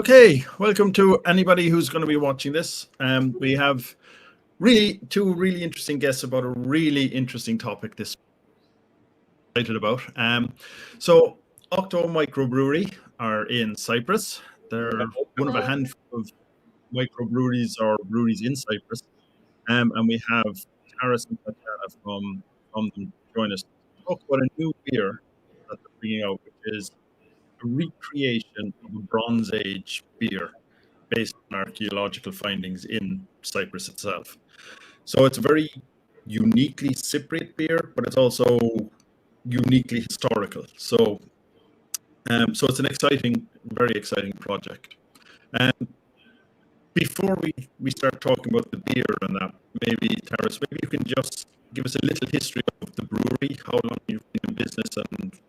Okay, welcome to anybody who's going to be watching this. We have two really interesting guests about a really interesting topic this excited about. So Octo Microbrewery are in Cyprus. They're one of a handful of microbreweries or breweries in Cyprus. And we have Taras and Tatiana from them to join us to talk about a new beer that they're bringing out, which is a recreation of a Bronze Age beer based on archaeological findings in Cyprus itself. So it's a very uniquely Cypriot beer, but it's also uniquely historical. So it's an very exciting project. Before we start talking about the beer and that, maybe Taras, maybe you can just give us a little history of the brewery, how long you've been in business, and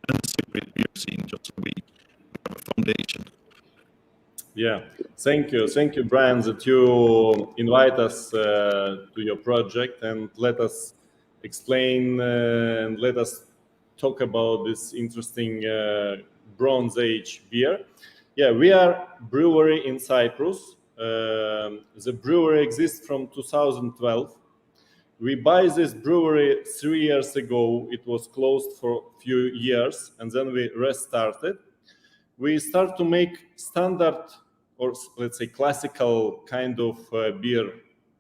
the Cypriot beer scene, just so we have a foundation. Yeah, thank you, Brian, that you invite us to your project and let us explain and let us talk about this interesting Bronze Age beer. Yeah, we are brewery in Cyprus. The brewery exists from 2012. We buy this brewery 3 years ago. It was closed for a few years, and then we restarted. We start to make standard, or let's say classical kind of beer,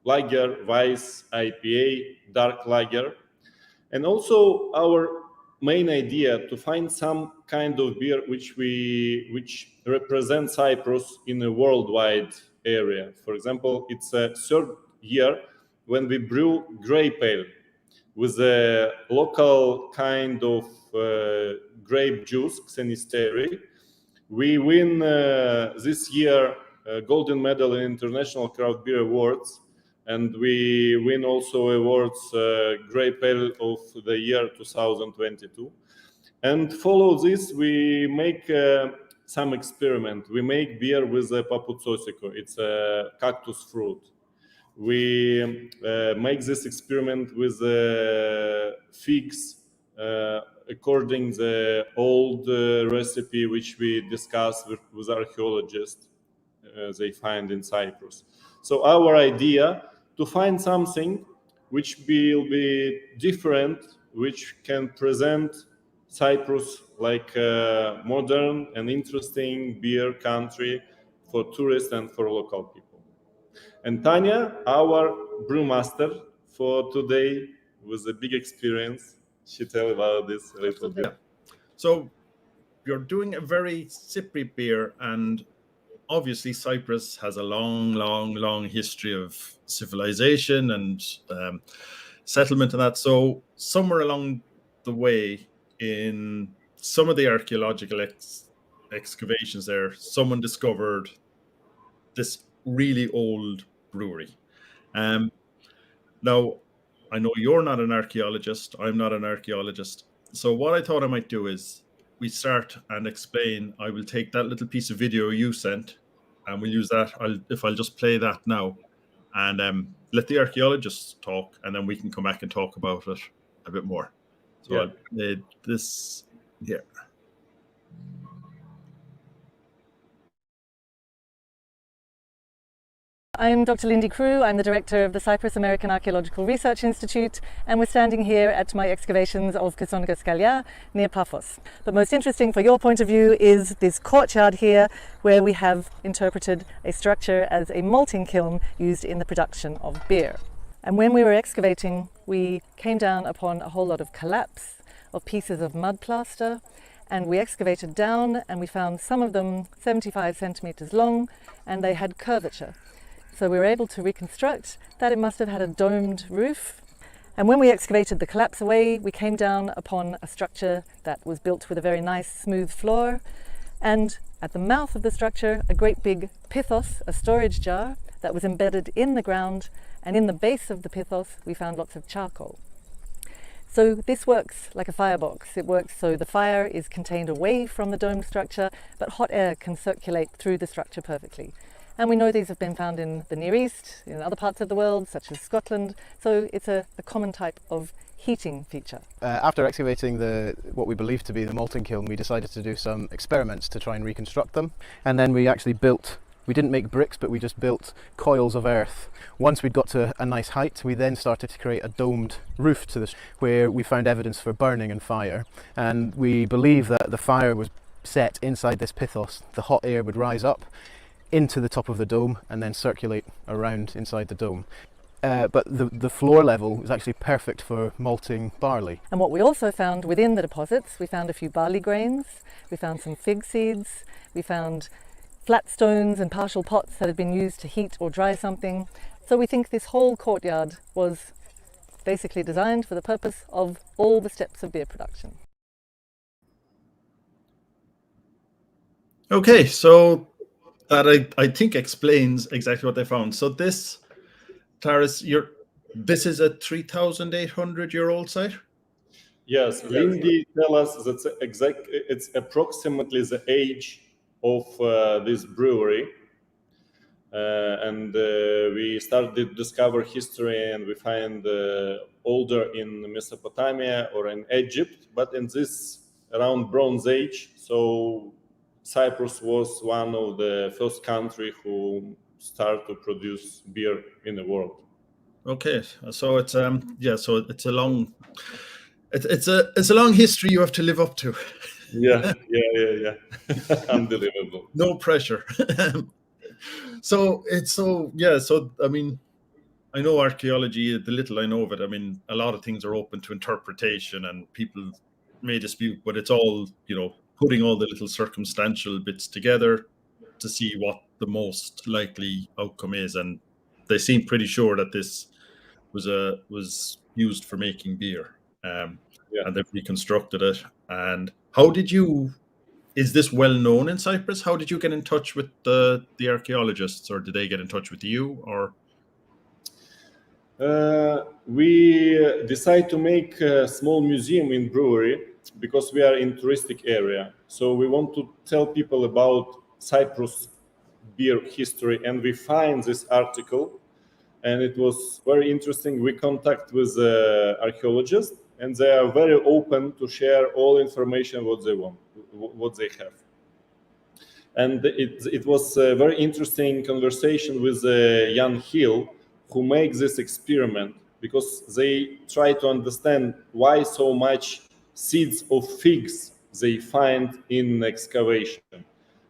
lager, Weiss, IPA, dark lager. And also our main idea to find some kind of beer which represents Cyprus in a worldwide area. For example, it's a third year when we brew grape ale with a local kind of grape juice, Xenisteri. We win this year a golden medal in International Craft Beer Awards, and we win also awards Grape Ale of the year 2022. And follow this, we make some experiment. We make beer with a paputsosiko. It's a cactus fruit. We make this experiment with figs, according the old recipe which we discussed with archaeologists they find in Cyprus. So our idea to find something which will be different, which can present Cyprus like a modern and interesting beer country for tourists and for local people. And Tanya, our brewmaster for today, with a big experience, she tell about this a little bit. So you're doing a very Cypriot beer, and obviously Cyprus has a long history of civilization and settlement and that. So somewhere along the way in some of the archaeological excavations there, someone discovered this really old brewery. Now, I know you're not an archaeologist. I'm not an archaeologist. So what I thought I might do is we start and explain. I will take that little piece of video you sent, and we'll use that. I'll just play that now, and let the archaeologists talk, and then we can come back and talk about it a bit more. So yeah. I'll play this here. I'm Dr. Lindy Crew. I'm the director of the Cyprus American Archaeological Research Institute, and we're standing here at my excavations of Kossonika Skalya near Paphos. But most interesting for your point of view is this courtyard here, where we have interpreted a structure as a malting kiln used in the production of beer. And when we were excavating, we came down upon a whole lot of collapse of pieces of mud plaster, and we excavated down and we found some of them 75 centimeters long, and they had curvature. So we were able to reconstruct that it must have had a domed roof. And when we excavated the collapse away, we came down upon a structure that was built with a very nice smooth floor. And at the mouth of the structure, a great big pithos, a storage jar that was embedded in the ground. And in the base of the pithos, we found lots of charcoal. So this works like a firebox. It works so the fire is contained away from the domed structure, but hot air can circulate through the structure perfectly. And we know these have been found in the Near East, in other parts of the world, such as Scotland. So it's a common type of heating feature. After excavating what we believe to be the malting kiln, we decided to do some experiments to try and reconstruct them. And then we actually we didn't make bricks, but we just built coils of earth. Once we'd got to a nice height, we then started to create a domed roof to this, where we found evidence for burning and fire. And we believe that the fire was set inside this pithos. The hot air would rise up into the top of the dome and then circulate around inside the dome. But the floor level is actually perfect for malting barley. And what we also found within the deposits, we found a few barley grains, we found some fig seeds, we found flat stones and partial pots that had been used to heat or dry something. So we think this whole courtyard was basically designed for the purpose of all the steps of beer production. Okay, so that I think explains exactly what they found. So this, Taras, this is a 3,800-year-old site? Yes, Lindy tell us that it's approximately the age of this brewery. And we started to discover history, and we find older in Mesopotamia or in Egypt, but in this around Bronze Age. So Cyprus was one of the first country who started to produce beer in the world. Okay, so it's so it's a long history you have to live up to. Yeah. Unbelievable. No pressure. So I mean, I know archaeology, the little I know of it, I mean, a lot of things are open to interpretation and people may dispute, but it's all, putting all the little circumstantial bits together to see what the most likely outcome is. And they seem pretty sure that this was used for making beer. And they've reconstructed it. And is this well known in Cyprus? How did you get in touch with the archaeologists, or did they get in touch with you, or? We decided to make a small museum in Brewery because we are in touristic area. So we want to tell people about Cyprus beer history, and we find this article, and it was very interesting. We contact with archaeologists, and they are very open to share all information what they want, what they have. And it was a very interesting conversation with Jan Hill, who makes this experiment, because they try to understand why so much seeds of figs they find in excavation.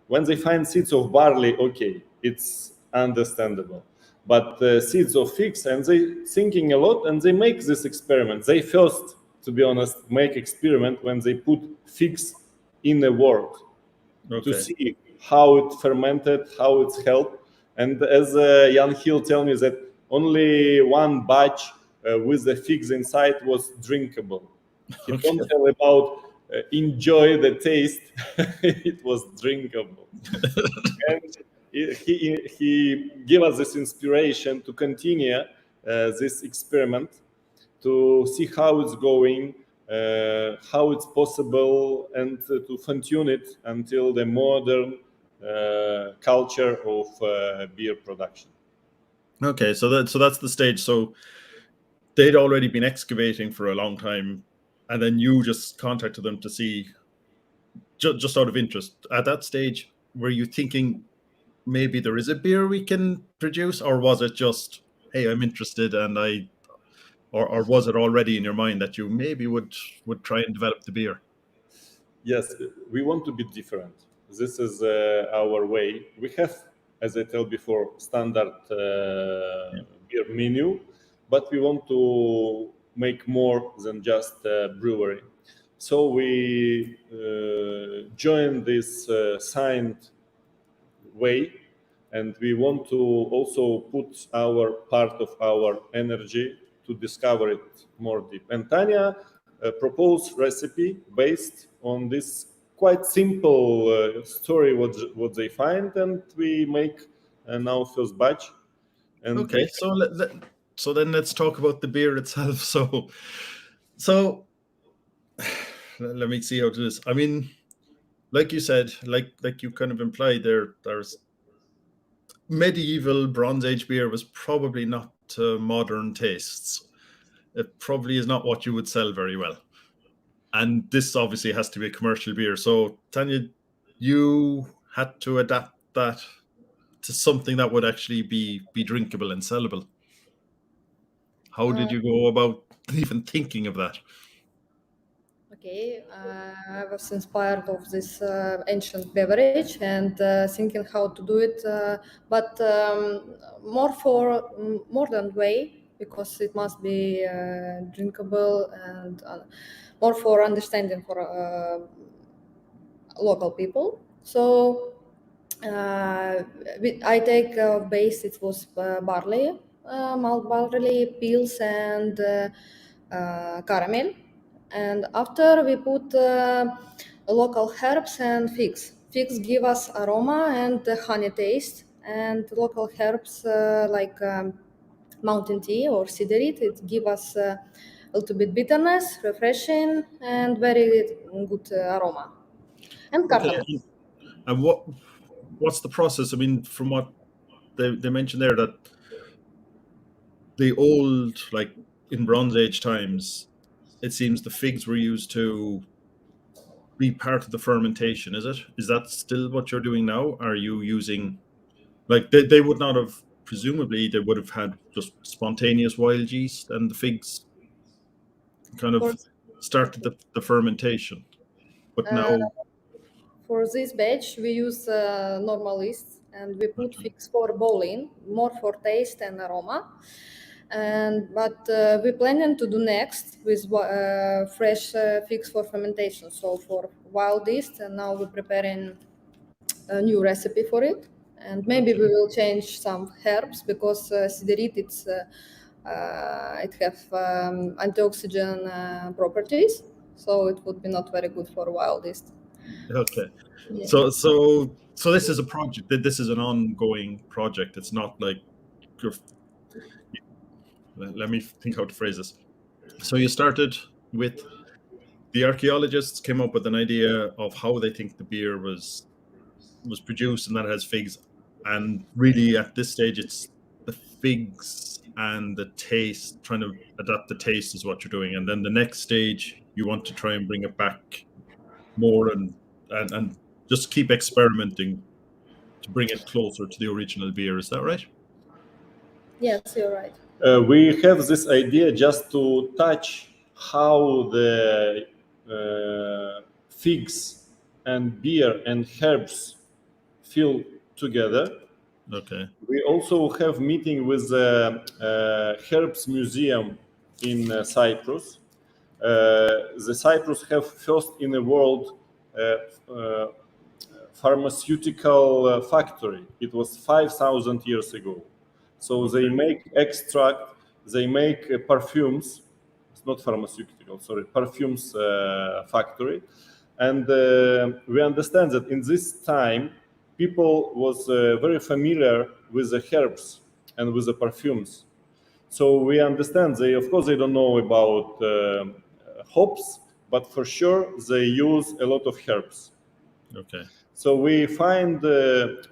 When they find seeds of barley, okay, it's understandable. But seeds of figs, and they thinking a lot, and they make this experiment. They first, to be honest, make experiment when they put figs in a wort to see how it fermented, how it's helped. And as Jan Hill tell me that only one batch with the figs inside was drinkable. He don't tell about enjoy the taste. It was drinkable. And he gave us this inspiration to continue this experiment, to see how it's going, how it's possible, and to fine-tune it until the modern culture of beer production. Okay, so that's the stage. So they'd already been excavating for a long time, and then you just contacted them to see, just out of interest. At that stage, were you thinking maybe there is a beer we can produce, or was it just, hey, I'm interested, and or was it already in your mind that you maybe would try and develop the beer? Yes, we want to be different. This is our way. We have, as I told before, standard beer menu, but we want to make more than just a brewery. So we joined this signed way, and we want to also put our part of our energy to discover it more deep. And Tanya proposed recipe based on this quite simple story what they find, and we make now first batch. And okay, so then let's talk about the beer itself. So let me see how to do this. I mean, like you said, like you kind of implied there's medieval Bronze Age beer was probably not to modern tastes. it probably is not what you would sell very well. And this obviously has to be a commercial beer. So Tanya, you had to adapt that to something that would actually be drinkable and sellable. How did you go about even thinking of that? Okay, I was inspired of this ancient beverage and thinking how to do it, but more for modern way, because it must be drinkable and more for understanding for local people. So I take base, it was barley, malt barley, peels and caramel. And after we put local herbs and figs. Figs give us aroma and honey taste, and local herbs like mountain tea or cedarite, it give us a little bit bitterness, refreshing, and very good aroma. And cardamom. Okay. And what's the process? I mean, from what they mentioned there, that the old, like in Bronze Age times, it seems the figs were used to be part of the fermentation. Is that still what you're doing now? Are you using, like, they would not have, presumably they would have had just spontaneous wild yeast, and the figs kind of started the fermentation, but now for this batch we use normal yeast, and we put figs for boiling, more for taste and aroma. But we're planning to do next with fresh figs for fermentation, so for wild yeast, and now we're preparing a new recipe for it, and maybe we will change some herbs, because cedarite it have antioxidant properties, so it would be not very good for wild yeast. okay. Yeah. So this is a project. This is an ongoing project. It's not like let me think how to phrase this. So you started with the archaeologists came up with an idea of how they think the beer was produced, and that has figs. And really, at this stage, it's the figs and the taste, trying to adapt the taste is what you're doing. And then the next stage, you want to try and bring it back more and just keep experimenting to bring it closer to the original beer. Is that right? Yes, you're right. We have this idea just to touch how the figs and beer and herbs feel together. Okay. We also have meeting with the Herbs Museum in Cyprus. The Cyprus have first in the world pharmaceutical factory. It was 5,000 years ago. So they make extract, they make perfumes. It's not pharmaceutical, sorry, perfumes factory. And we understand that in this time, people was very familiar with the herbs and with the perfumes. So we understand of course, they don't know about hops, but for sure they use a lot of herbs. Okay. So we find,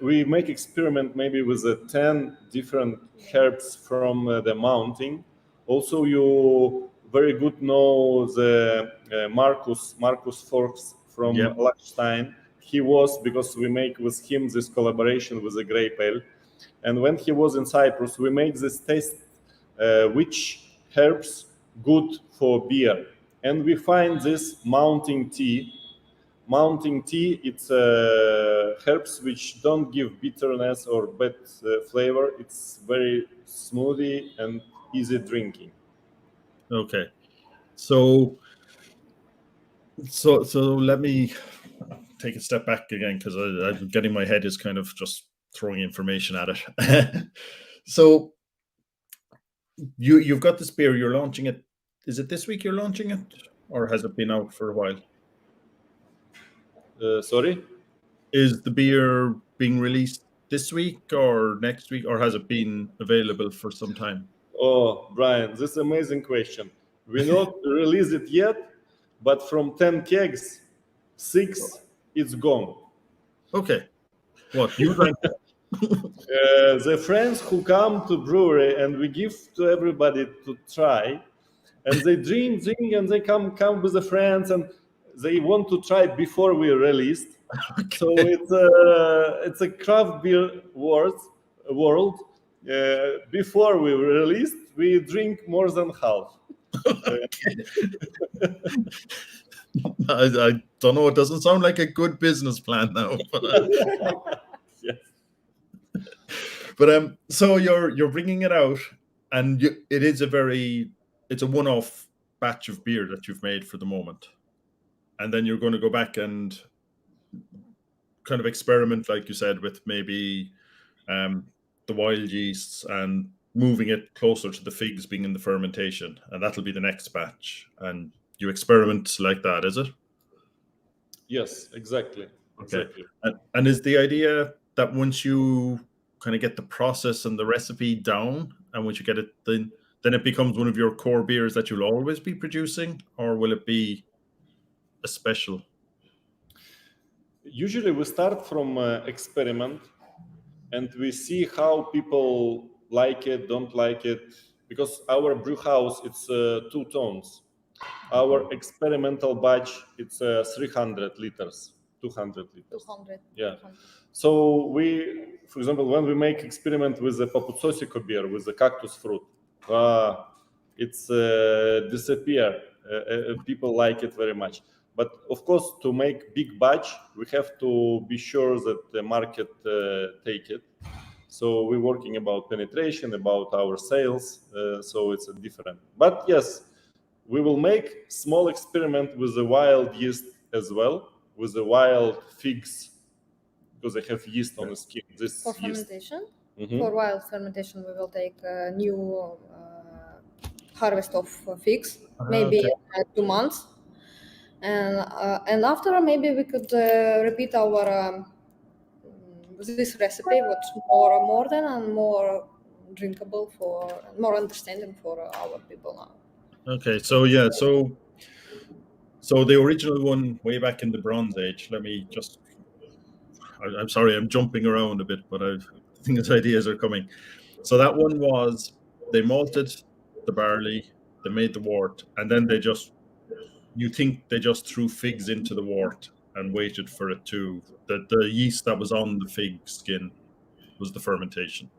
we make experiment maybe with 10 different herbs from the mountain. Also, you very good know the Marcus Forks from Liechtenstein. He was, because we make with him this collaboration with the grape ale. And when he was in Cyprus, we make this test which herbs good for beer. And we find this mountain tea. Mountain tea, it's herbs which don't give bitterness or bad flavor. It's very smoothie and easy drinking. Okay. So let me take a step back again, because I'm getting my head is kind of just throwing information at it. So you've got this beer, you're launching it. Is it this week you're launching it, or has it been out for a while? Sorry? Is the beer being released this week or next week, or has it been available for some time? Oh, Brian, this is an amazing question. We not release it yet, but from 10 kegs, 6 it's gone. Okay. What you drank? The friends who come to brewery and we give to everybody to try, and they drink, and they come with the friends, and they want to try before we released. Okay. So it's a craft beer world. Before we released, we drink more than half. I don't know. It doesn't sound like a good business plan now. Yes. But so you're bringing it out, and it's a one-off batch of beer that you've made for the moment, and then you're going to go back and kind of experiment, like you said, with maybe the wild yeasts and moving it closer to the figs being in the fermentation, and that'll be the next batch. And you experiment like that, is it? Yes, exactly. Okay. Exactly. And is the idea that once you kind of get the process and the recipe down, and once you get it, then it becomes one of your core beers that you'll always be producing, or will it be a special? Usually we start from experiment, and we see how people like it, don't like it, because our brew house, it's 2 tons. Our experimental batch, it's 300 liters, 200 liters. 200. Yeah. So for example, when we make experiment with the paputsosiko beer, with the cactus fruit, it's disappear. People like it very much. But of course, to make big batch, we have to be sure that the market take it. So we're working about penetration, about our sales. So it's a different. But yes, we will make small experiment with the wild yeast as well, with the wild figs, because they have yeast on the skin. This For yeast. fermentation, Mhm. for wild fermentation, we will take a new harvest of figs, maybe Okay. 2 months, and after maybe we could repeat our this recipe, what's more modern and more drinkable more understanding for our people now. Okay. So yeah. So the original one way back in the Bronze Age. Let me just. I'm sorry, I'm jumping around a bit, but I think his ideas are coming. So that one was they malted the barley, they made the wort, and then you think they just threw figs into the wort and waited for it to the yeast that was on the fig skin was the fermentation.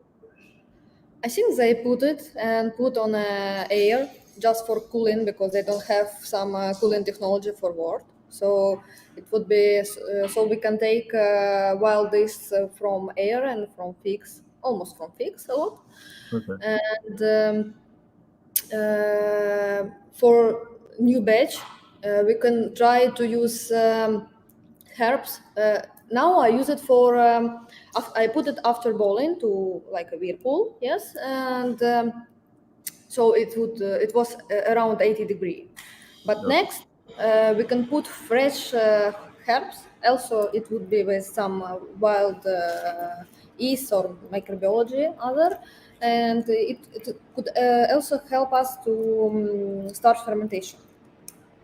I think they put on air just for cooling, because they don't have some cooling technology for wort. So it would be so we can take wild yeast from air and from figs, almost from figs a lot. Okay. And for new batch, we can try to use herbs. Now I use it for I put it after boiling to like a whirlpool, yes, and so it was around 80 degree. But Yeah. next we can put fresh herbs. Also, it would be with some wild yeast or microbiology other, and it could also help us to start fermentation.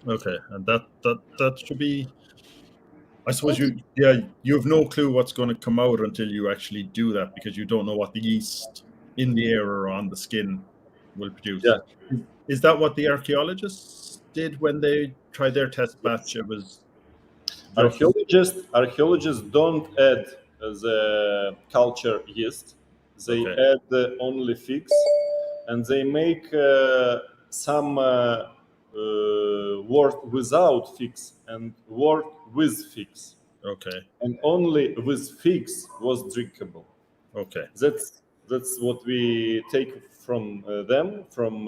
Okay, and that should be. I suppose you have no clue what's going to come out until you actually do that, because you don't know what the yeast in the air or on the skin will produce. Yeah. Is that what the archaeologists did when they tried their test batch? It was just Archaeologists don't add the culture yeast. They Okay. add only figs, and they make some wort without figs and wort with figs. Okay. And only with figs was drinkable. Okay. That's what we take from them, from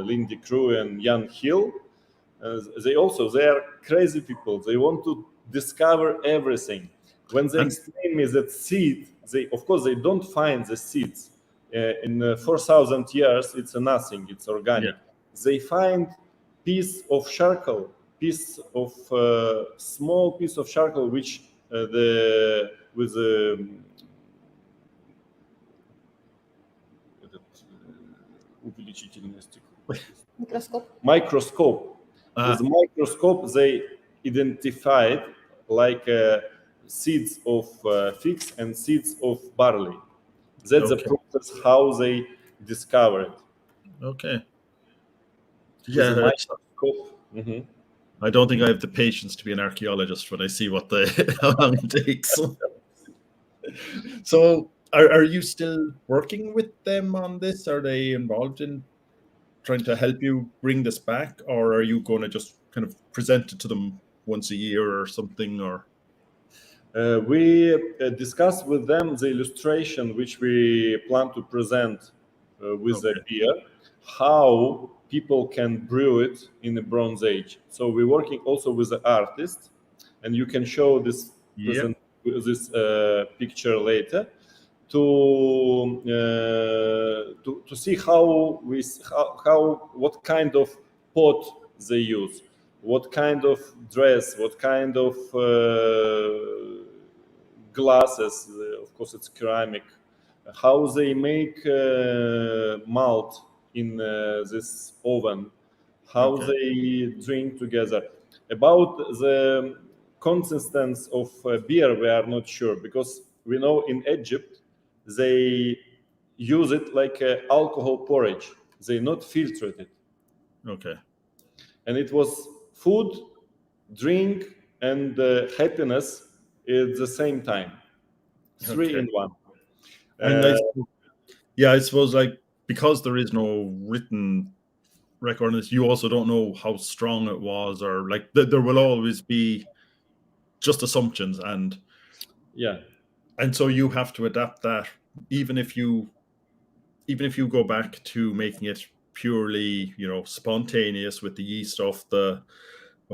Lindy Crew and Jan Hill. They are crazy people. They want to discover everything. When they explain me that seed, of course they don't find the seeds. In 4,000 years, it's a nothing. It's organic. Yeah. They find piece of charcoal, small piece of charcoal, which with the microscope. With microscope, they identified like seeds of figs and seeds of barley. That's the process how they discovered. Okay. Yeah, with a microscope. Mm-hmm. I don't think I have the patience to be an archaeologist when I see what how long it takes. So, are you still working with them on this? Are they involved in trying to help you bring this back, or are you going to just kind of present it to them once a year or something? Or We discussed with them the illustration which we plan to present with the Okay. beer, how people can brew it in the Bronze Age. So we're working also with the artist, and you can show this Yeah. picture later to see how what kind of pot they use, what kind of dress, what kind of glasses, of course it's ceramic, how they make malt in this oven, how Okay. they drink together. About the consistency of beer, we are not sure, because we know in Egypt they use it like alcohol porridge. They not filter it. Okay. And it was food, drink, and happiness at the same time. Three Okay. in one. And I suppose like because there is no written record on this, you also don't know how strong it was, or like there will always be just assumptions, and Yeah. so you have to adapt that, even if you go back to making it purely, spontaneous with the yeast off I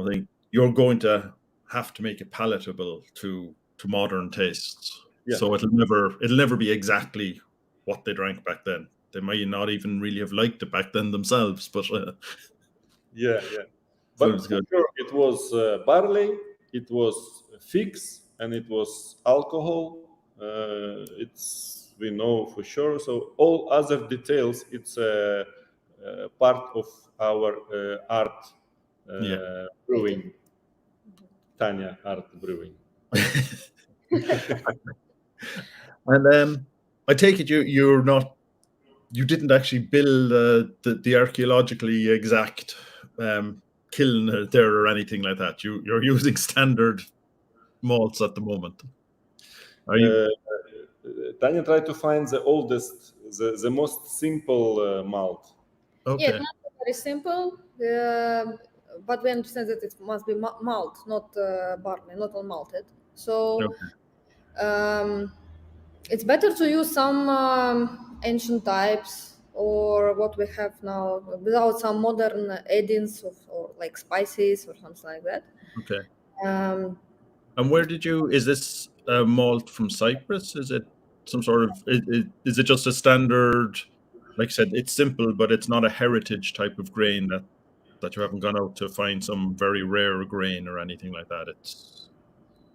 think you're going to have to make it palatable to modern tastes. Yeah. So it'll never be exactly what they drank back then. They might not even really have liked it back then themselves, but Yeah. so But it's good. sure, it was barley, it was figs, and it was alcohol. We know for sure. So all other details, it's part of our art Yeah. brewing. Tanya art brewing. And I take it you didn't actually build the archaeologically exact kiln there or anything like that. You're using standard malts at the moment. Are you? Tanya tried to find the oldest, the most simple malt. Yeah, Okay. it's not very simple, but we understand that it must be malt, not barley, not all malted. So it's better to use some ancient types or what we have now without some modern add-ins or like spices or something like that. Okay. Um, And where is this malt from Cyprus? Is it some sort of, is it just a standard, like I said, it's simple, but it's not a heritage type of grain that you haven't gone out to find some very rare grain or anything like that? It's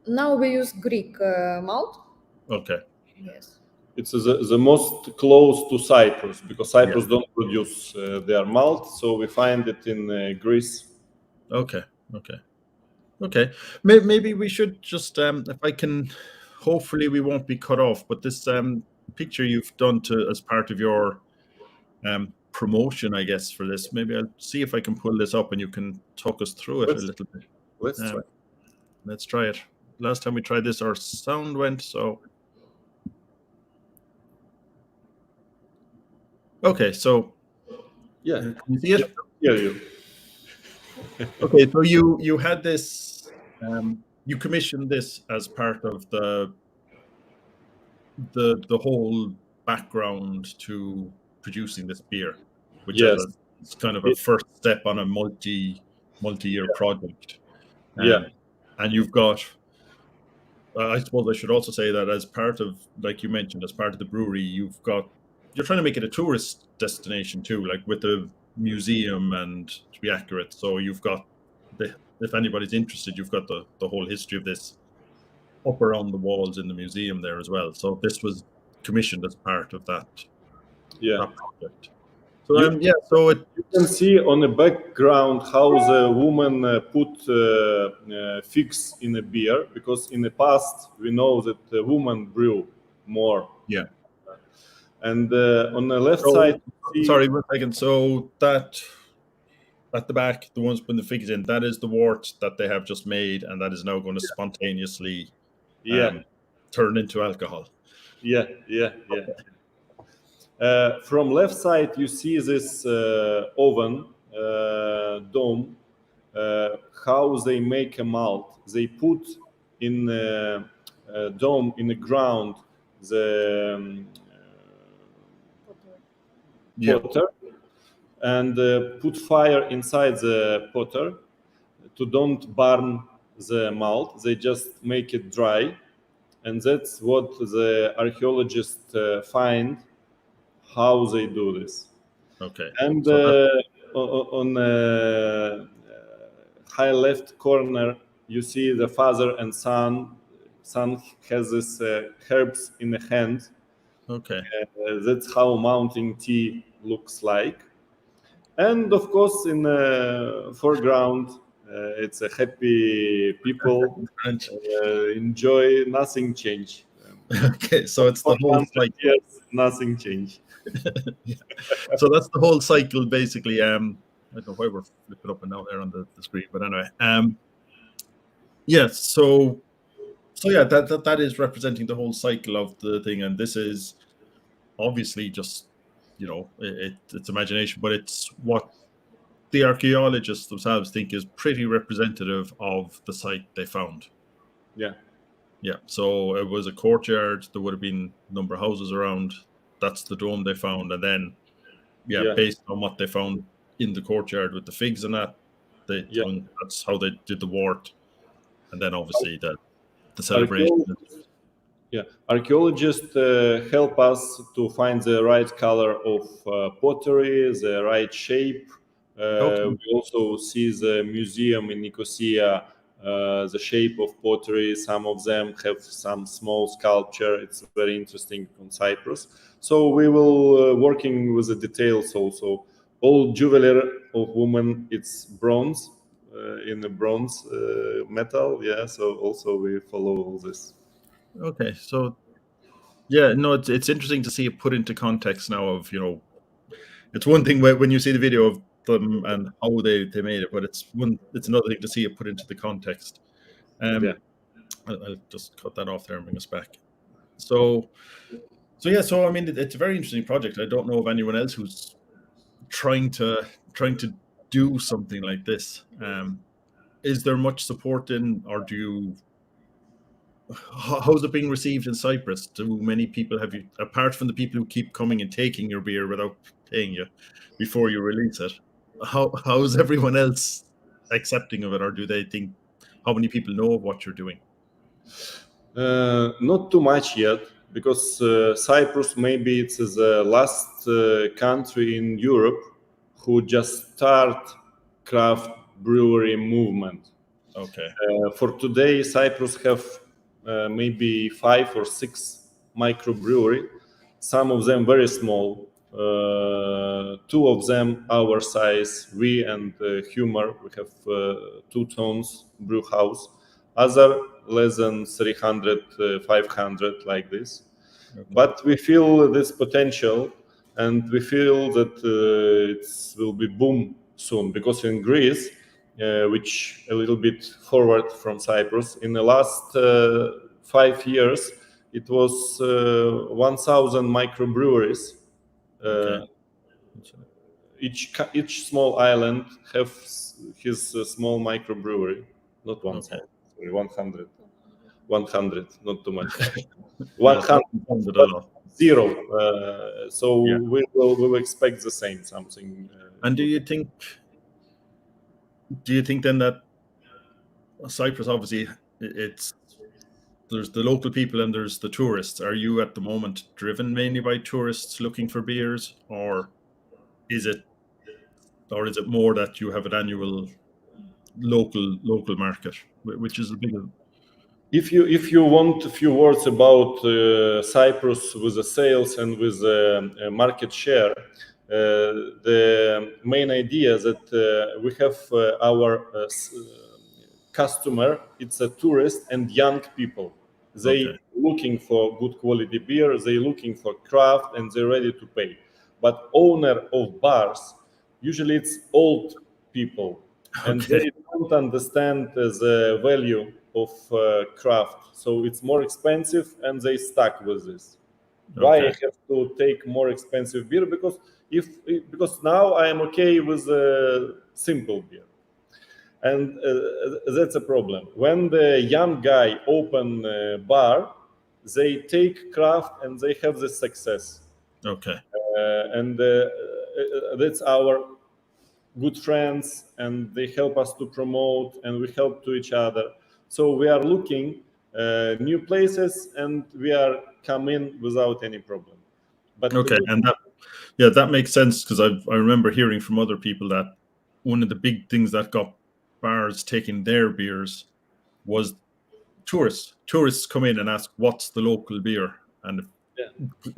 now we use Greek malt. okay. Yes. It's the most close to Cyprus, because Cyprus don't produce their malt, so we find it in Greece. Okay. Maybe we should just, if I can, hopefully we won't be cut off, but this picture you've done as part of your promotion, I guess, for this, maybe I'll see if I can pull this up and you can talk us through it a little bit. Let's try. Let's try it. Last time we tried this, our sound went, so. Okay, so. Yeah. Can you see it? Yeah, you. Okay, so you had this, you commissioned this as part of the whole background to producing this beer, which is kind of a first step on a multi-year project. And you've got, I suppose I should also say that as part of, like you mentioned, as part of the brewery, you're trying to make it a tourist destination too, like with the museum, and to be accurate. So you've got if anybody's interested, you've got the whole history of this up around the walls in the museum there as well. So this was commissioned as part of that project. So so you can see on the background how the woman put figs in a beer, because in the past we know that the woman brew more. Yeah. And on the left side, sorry, 1 second. So that at the back, the ones putting the figs in, that is the wort that they have just made, and that is now going to spontaneously turn into alcohol. Yeah. From left side, you see this oven dome. How they make a malt? They put in a dome in the ground the potter and put fire inside the potter to don't burn the malt. They just make it dry, and that's what the archaeologists find how they do this. Okay. And So on high left corner, you see the father and son. Son has this herbs in the hand. okay. That's how mountain tea looks like. And of course, in the foreground, it's a happy people enjoy. Nothing change. Okay, so it's the whole cycle. Yes, nothing change. Yeah. So that's the whole cycle, basically. I don't know why we're flipping up and down there on the screen, but anyway. Yes. So yeah, that is representing the whole cycle of the thing, and this is obviously just it's imagination, but it's what the archaeologists themselves think is pretty representative of the site they found. Yeah. Yeah. So it was a courtyard. There would have been a number of houses around. That's the dome they found, and then based on what they found in the courtyard with the figs and that, that's how they did the wort, and then obviously the celebration. Archaeologists help us to find the right color of pottery, the right shape. We also see the museum in Nicosia, the shape of pottery. Some of them have some small sculpture. It's very interesting on Cyprus. So we will working with the details also. All jewelry of women, it's bronze, in the bronze metal. Yeah, so also we follow all this. Okay, so it's interesting to see it put into context now of, it's one thing when you see the video of them and how they made it, but it's another thing to see it put into the context. I'll just cut that off there and bring us back. So I mean, it's a very interesting project. I don't know of anyone else who's trying to do something like this. Is there much support in, or how's it being received in Cyprus? Do many people have you, apart from the people who keep coming and taking your beer without paying you before you release it? How is everyone else accepting of it, or do they think, how many people know of what you're doing? Not too much yet, because Cyprus maybe it's the last country in Europe who just start craft brewery movement. Okay. For today, Cyprus have maybe 5 or 6 microbrewery. Some of them very small. 2 of them our size. We and Humor. We have 2 tons brew house. Other less than 300, 500 like this. Okay. But we feel this potential, and we feel that it will be boom soon, because in Greece, which a little bit forward from Cyprus, in the last 5 years, it was 1,000 microbreweries. Okay. Each small island have his small microbrewery, not 1,000. Okay. 100, not too much. 100, zero. So we will expect the same something. And do you think then that Cyprus, obviously, there's the local people and there's the tourists. Are you at the moment driven mainly by tourists looking for beers, or is it more that you have an annual local market, which is a bigger? If you want a few words about Cyprus with the sales and with the market share, the main idea that we have our customer, it's a tourist and young people. They looking for good quality beer, they looking for craft, and they're ready to pay. But owner of bars, usually it's old people, and Okay. they don't understand the value of craft. So it's more expensive, and they stuck with this. Why I Okay. have to take more expensive beer? Because now I am okay with simple beer, and that's a problem. When the young guy open a bar, they take craft and they have the success, Okay. and that's our good friends, and they help us to promote, and we help to each other. So we are looking new places, and we are come in without any problem. But the Okay. good, And that makes sense, because I remember hearing from other people that one of the big things that got bars taking their beers was tourists. Tourists come in and ask, "What's the local beer?" And yeah,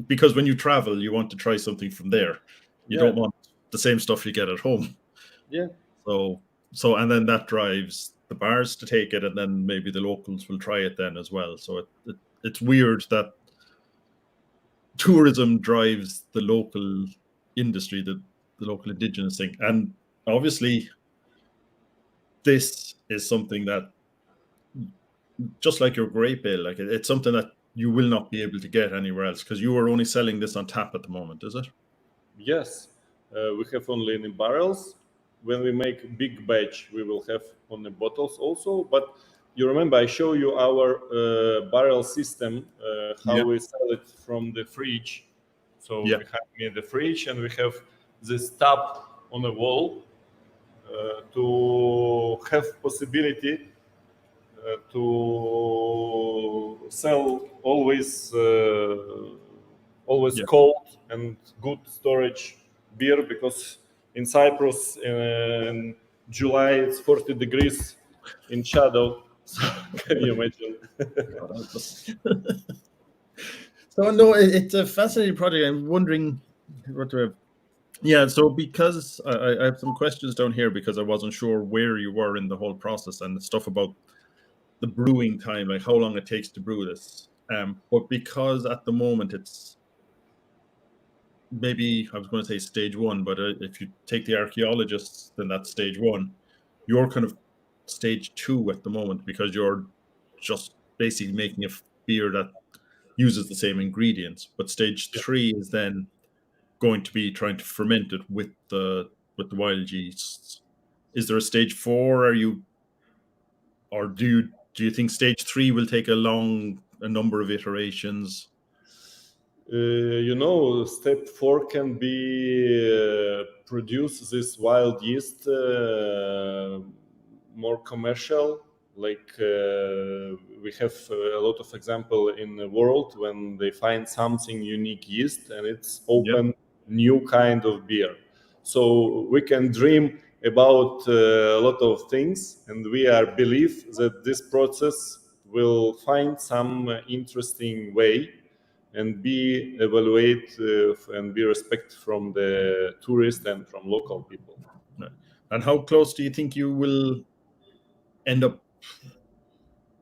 because when you travel, you want to try something from there. You yeah, don't want the same stuff you get at home. yeah, And then that drives the bars to take it, and then maybe the locals will try it then as well. So it's weird that tourism drives the local industry, the local indigenous thing. And obviously, this is something that, just like your grape ale, like it's something that you will not be able to get anywhere else, because you are only selling this on tap at the moment, is it? yes. We have only in barrels. When we make big batch, we will have on the bottles also. But you remember, I show you our barrel system, how Yeah. we sell it from the fridge. So Yeah. behind me the fridge, and we have this tap on the wall to have possibility to sell always Yeah. cold and good storage beer, because in Cyprus in July it's 40 degrees in shadow. So can you imagine? So no, it's a fascinating project. I'm wondering what to have. Yeah, so because I have some questions down here, because I wasn't sure where you were in the whole process and the stuff about the brewing time, like how long it takes to brew this. But because at the moment it's, maybe I was going to say stage one, but if you take the archaeologists, then that's stage one. You're kind of stage two at the moment, because you're just basically making a beer that uses the same ingredients. But stage three is then going to be trying to ferment it with the wild yeasts. Is there a stage four? Do you think stage three will take a number of iterations? Step 4 can be produce this wild yeast more commercial. Like we have a lot of example in the world when they find something unique yeast, and it's open new kind of beer. So we can dream about a lot of things, and we are believe that this process will find some interesting way and be evaluate and be respect from the tourists and from local people. And how close do you think you will end up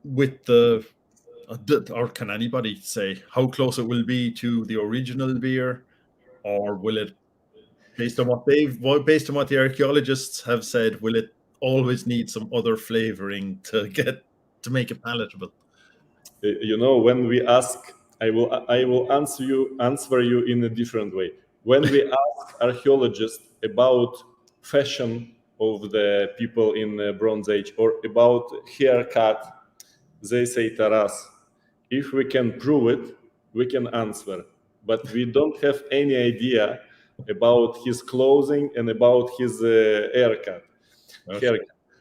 with or can anybody say how close it will be to the original beer? Or will it, based on what the archaeologists have said, will it always need some other flavoring to make it palatable? When we ask, I will answer you in a different way. When we ask archaeologists about fashion of the people in the Bronze Age, or about haircut, they say, Taras, if we can prove it, we can answer, but we don't have any idea about his clothing and about his haircut.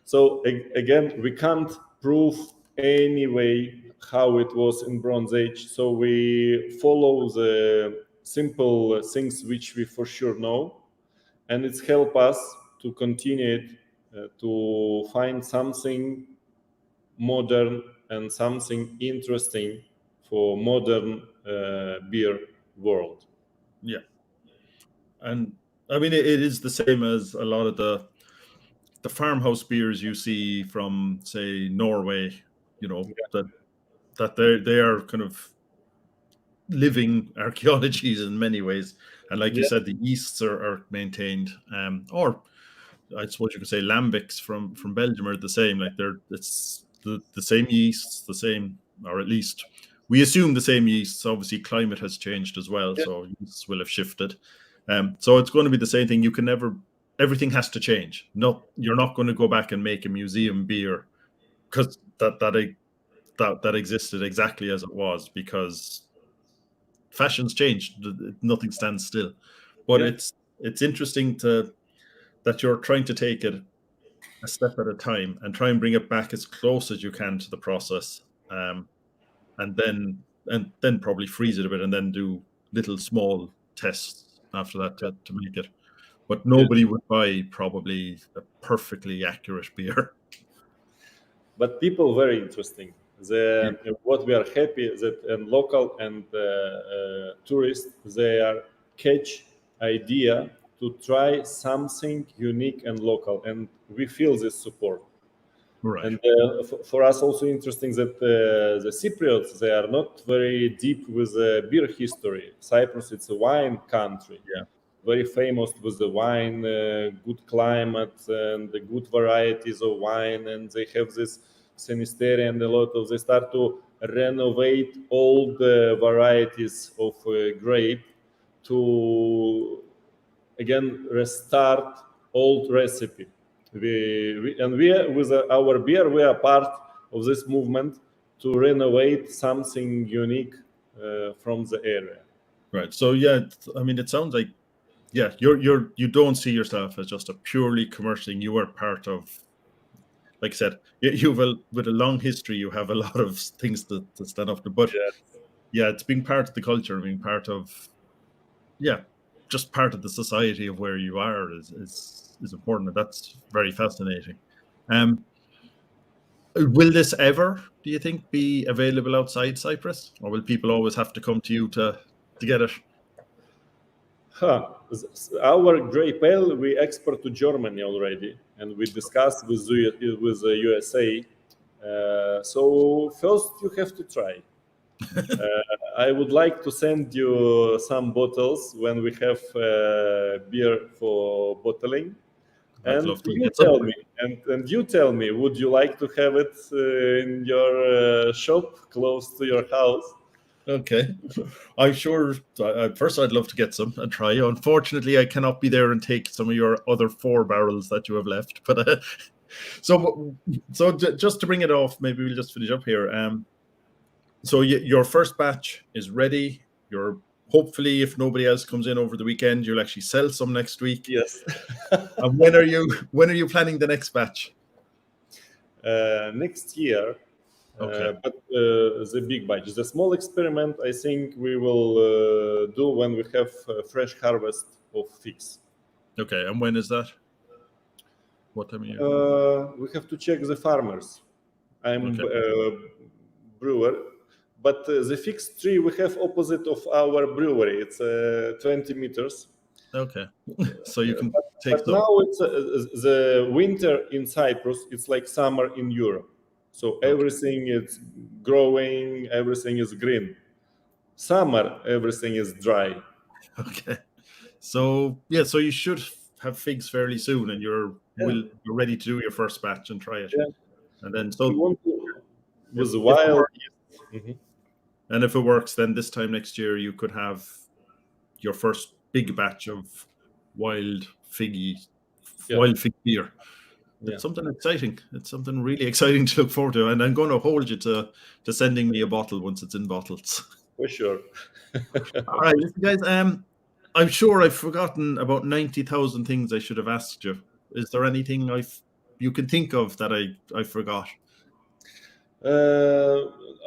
So again, we can't prove anyway how it was in Bronze Age. So we follow the simple things which we for sure know, and it's help us to continue it, to find something modern and something interesting for modern beer world. Yeah. And I mean, it is the same as a lot of the farmhouse beers you see from, say, Norway, that they are kind of living archaeologies in many ways. And like you Yeah. said, the yeasts are maintained. Or I suppose you could say lambics from Belgium are the same. Like it's the same yeasts, the same, or at least we assume the same yeasts. Obviously, climate has changed as well, so yeasts will have shifted. So it's going to be the same thing. You can never. Everything has to change. You're not going to go back and make a museum beer because that existed exactly as it was, because fashion's changed. Nothing stands still. But it's interesting that you're trying to take it a step at a time and try and bring it back as close as you can to the process, and then probably freeze it a bit and then do little small tests after that to make it. But nobody would buy probably a perfectly accurate beer. But people very interesting. What we are happy that and local and tourists, they are catch idea to try something unique and local, and we feel this support. Right. And for us also interesting that the Cypriots, they are not very deep with beer history. Cyprus, it's a wine country. Yeah. Very famous with the wine, good climate and the good varieties of wine, and they have this Sinisteria and a lot of. They start to renovate all the varieties of grape to again restart old recipe. We with our beer, we are part of this movement to renovate something unique from the area. Right. So yeah, I mean, it sounds like you don't see yourself as just a purely commercial thing. You are part of, like I said, with a long history, you have a lot of things to stand up to. But it's being part of the culture, being part of, just part of the society of where you are is important. That's very fascinating. Will this ever, do you think, be available outside Cyprus, or will people always have to come to you to get it? Our grape ale we export to Germany already, and we discussed with the USA. So first you have to try. I would like to send you some bottles when we have beer for bottling. And you tell me, would you like to have it in your shop close to your house? Okay, I'm sure. First, I'd love to get some and try. Unfortunately, I cannot be there and take some of your other 4 barrels that you have left. But so just to bring it off, maybe we'll just finish up here. So your first batch is ready. You're hopefully, if nobody else comes in over the weekend, you'll actually sell some next week. Yes. And when are you planning the next batch? Next year. Okay. But the big batch, the small experiment, I think we will do when we have fresh harvest of figs. Okay, and when is that? What time of year? We have to check the farmers. I'm brewer, but the figs tree we have opposite of our brewery. It's 20 meters. Okay, so you can take. But now it's the winter in Cyprus. It's like summer in Europe. So everything is growing, everything is green. Summer, everything is dry. Okay. So so you should have figs fairly soon, and you're ready to do your first batch and try it. Yeah. And then with wild. And if it works, then this time next year you could have your first big batch of wild fig beer. It's something exciting. It's something really exciting to look forward to, and I'm going to hold you to sending me a bottle once it's in bottles. For sure. All right, listen, guys. I'm sure I've forgotten about 90,000 things I should have asked you. Is there anything you can think of that I forgot?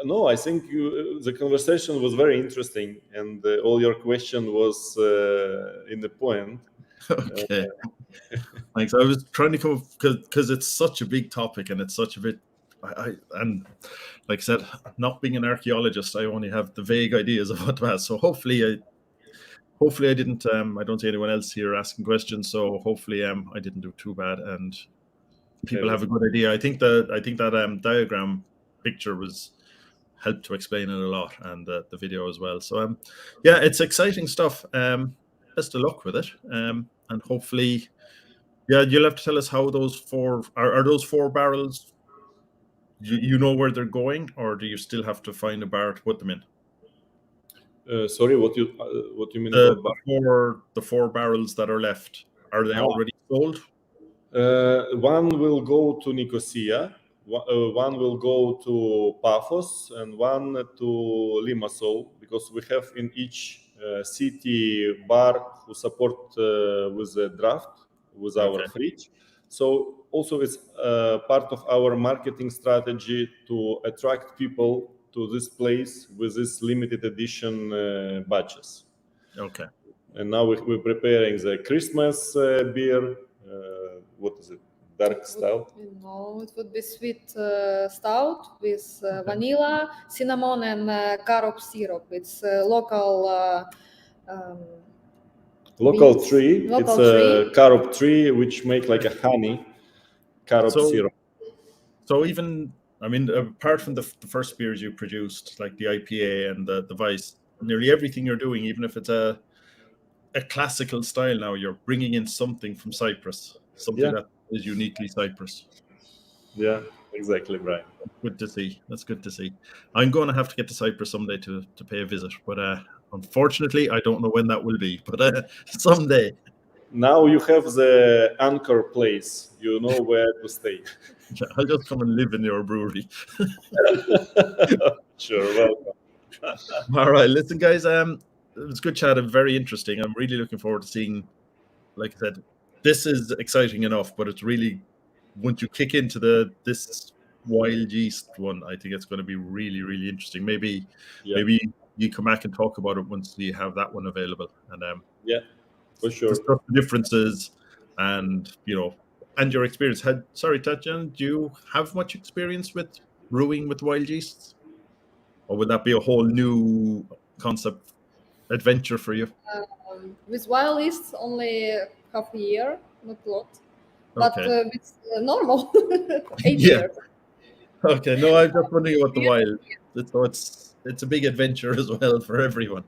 No, I think the conversation was very interesting, and all your question was in the point. Okay. Thanks. I was trying to come up because it's such a big topic, and it's such a bit. And like I said, not being an archaeologist, I only have the vague ideas of what to ask. So hopefully I didn't. I don't see anyone else here asking questions. So hopefully I didn't do too bad, and people have a good idea. I think that diagram picture helped to explain it a lot, and the video as well. So it's exciting stuff. Best of luck with it, and hopefully Yeah, you'll have to tell us how those four are those 4 barrels. You know where they're going, or do you still have to find a bar to put them in? Sorry, what you mean about bar? The four barrels that are left, are they already sold? One will go to Nicosia, one will go to Paphos, and one to Limassol, because we have in each city bar who support with the draft, with our fridge. So also it's part of our marketing strategy to attract people to this place with this limited edition batches. Okay. And now we're preparing the Christmas beer. What is it? Dark stout? No, it would be sweet stout with vanilla, cinnamon, and carob syrup. It's local beans. Tree. Local it's tree. a carob tree which make like a honey carob syrup. So even, I mean, apart from the first beers you produced, like the IPA and the Weiss, nearly everything you're doing, even if it's a classical style now, you're bringing in something from Cyprus, something that is uniquely Cyprus. Yeah, exactly, Brian. Good to see. That's good to see. I'm going to have to get to Cyprus someday to pay a visit, but unfortunately, I don't know when that will be, but someday. Now you have the anchor place. You know where to stay. Yeah, I'll just come and live in your brewery. Sure, welcome. All right, listen, guys. It was good chat and very interesting. I'm really looking forward to seeing. Like I said, this is exciting enough, but it's really, once you kick into this wild yeast one, I think it's going to be really, really interesting. Maybe you come back and talk about it once you have that one available, and for sure, discuss the differences, and and your experience. Sorry, Tatjana, do you have much experience with brewing with wild yeasts, or would that be a whole new concept adventure for you? With wild yeast, only half a year, not a lot, but with normal 8 years. Okay, no, I'm just wondering about the wild. So it's a big adventure as well for everyone.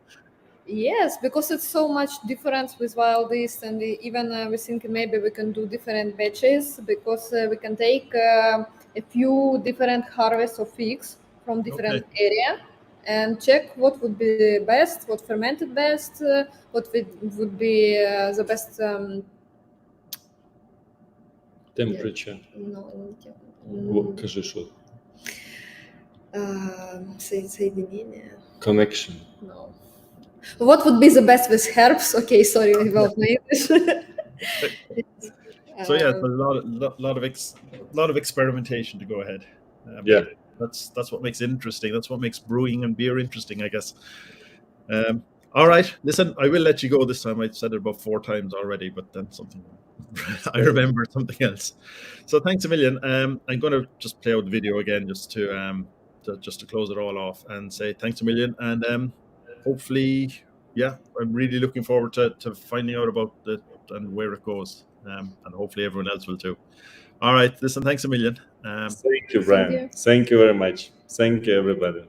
Yes, because it's so much difference with wild yeast, and even we're thinking maybe we can do different batches, because we can take a few different harvests of figs from different area and check what would be best, what fermented best, what would be the best temperature. Connection. No. What would be the best with herbs? Okay, sorry about my English. So yeah, a lot of experimentation to go ahead. That's what makes it interesting. That's what makes brewing and beer interesting, I guess. All right, listen, I will let you go this time. I said it about 4 times already, but then I remember something else. So thanks a million. I'm going to just play out the video again just to close it all off and say thanks a million. And hopefully, I'm really looking forward to finding out about it and where it goes. And hopefully everyone else will too. All right, listen, thanks a million. Thank you, Brian. Thank you very much. Thank you, everybody.